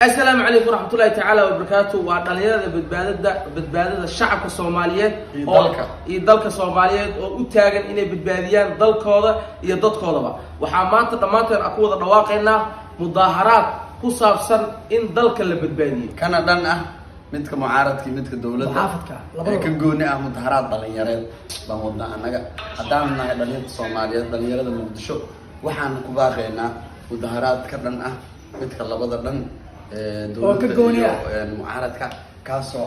السلام عليكم ورحمة الله تعالى وبركاته. ودليل بدبادة الشعب الصوماليات يدلك الصوماليات وتاجن إنه بدباديان دلك هذا يضد هذا وحمانت ضمانت أقوى الرواقنا مظاهرات قصاب سن إن دلك اللي بدبادي كان دنا متك معارض كي متك دولة محافظك كجونة مظاهرات دليل بمودنا أنا قدامنا دليل الصوماليات دليل المقدشو وحنا كباقينا مظاهرات كدنا متك الله بدرنا دولة المعارضة كاسو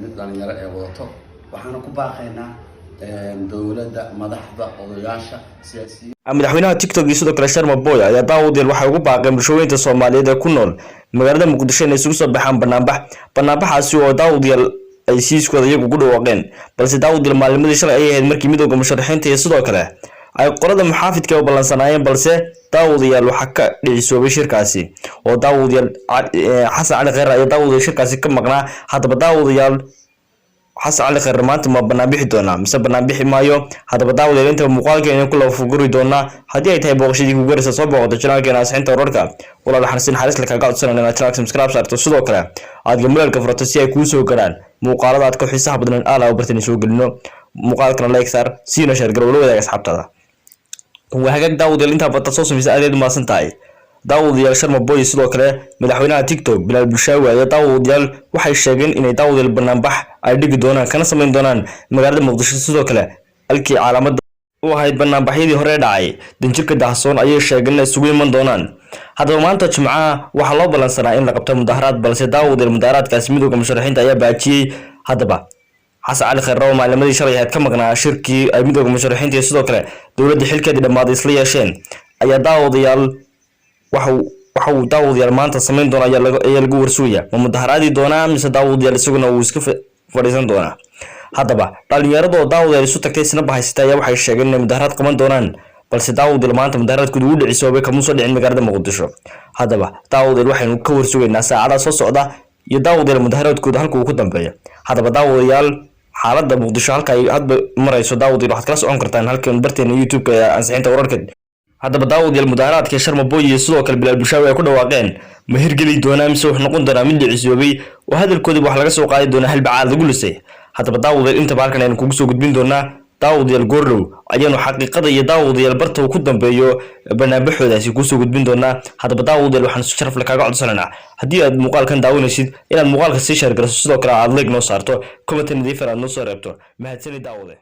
مثل يرى وضعته وحنا كباقينا دولة مدحضة وضياشة سياسية. madaxweynaha TikTok sidoo kale Sharma Boy ayaa daawudeel waxa ugu baaqay bulshooyinka Soomaaliyeed ee ku nool magaalada Muqdisho inay isugu soo baxaan banaanbaxaasi oo daawudeel ay siiskooda iyagu ku dhawaaqeen balse daawudeel maalimadii shalay ay ahayd markii midowga musharaxiinta iyo sidoo kale ay qorada muxaafidka u ballansanaayeen balse daawudeel waxa ka dhicisoobay shirkaasi oo daawudeel Xasan Cali Khayr ayaa daawudeel shirkaasi ka maqnaa hadaba daawudeel حسن علي خير maanta ma banaanbixi doona mise banaanbixi maayo hadaba daawada inta muuqaalkeena ku la fuguri doona hadii ay tahay booqashadii ku garaysa soo booqato channelkeena asxinta wararka walaal xarsin xaris la kaga codsanayna channel subscribe saarto sidoo kale aad gambalka furto si ay ku soo garaan muuqaalada aad ka xiisaha badan ala u bartay soo gelino muuqaalkana like saar siina share garow wadaag asxaabtada waxa daawada inta bata soo sameeyay aad ma santaay daawudeel Sharma Boy sidoo kale madaxweynaha TikTok Bilal Bulshaawi ayaa daawudeel waxay sheegeen inay daawudeel banaanbax ay dhigi doonaan kana sameyn doonaan magaalada Muqdisho sidoo kale halkii calaamad u ahayd banaanbaxyadii hore dhacay danjirka dahsoon ayay sheegeen inay isugu iman doonaan hadaba maanta Jimcaha waxa loo balansanaa in la qabto mudaharaad balse daawudeel mudaharaadkaas midowga musharaxiinta ayaa baajiyay hadaba Xasan Cali Khayr oo maalimadii shalay ahayd ka maqnaa shirkii ay midowga musharaxiinta sidoo kale dawladda xilkeedii dhamaaday isla yeesheen ayaa daawudeel waxa uu daawudeel maanta sameyn doona ayaa lagu warsuuya ma mudaharaadi doona mise daawudeel isaguna uu iska fadhiisan doona hadaba dhalinyarada oo daawudeel isu tagtay isna bahaysata ayaa waxay sheegeen inay mudaharaad qaban doonaan balse daawudeel maanta mudaharaadkoodu uu dhicisoobay kama soo dhicin magaalada Muqdisho hadaba daawudeel waxaynu ka warsuugaynaa saacadaha soo socda iyo daawudeel mudaharaadkoodu halka uu ku dambeeyo hadaba daawudeyaal xaaladda Muqdisho halka ay hadba marayso daawudeel waxaad kala socon kartaan halkan barteena YouTube ee ansixinta wararka hadaba daawudeel mudaharaadka Sharma Boy iyo sidoo kale Bilal Bulshaawi ay ku dhawaaqeen ma hirgeli doonaa mise wax noqon doona mid dhicisoobay oo hadalkoodii wax laga soo qaadi doona hal bacaad lagu lisay hadaba daawudeel inta baalkan aynu kugu soo gudbin doonaa daawudeel goorlow ayaanu xaqiiqada iyo daawudeel barta uu ku dambeeyo banaanbaxoodaasi ku soo gudbin doonaa hadaba daawudeel waxaan si sharaf leh kaaga codsanaynaa hadii aad muuqaalkan daawanaysid inaad muuqaalka si share garayso sidoo kale aad like noo saarto comment nadiif aad noo soo reebto mahadsanid daawudeel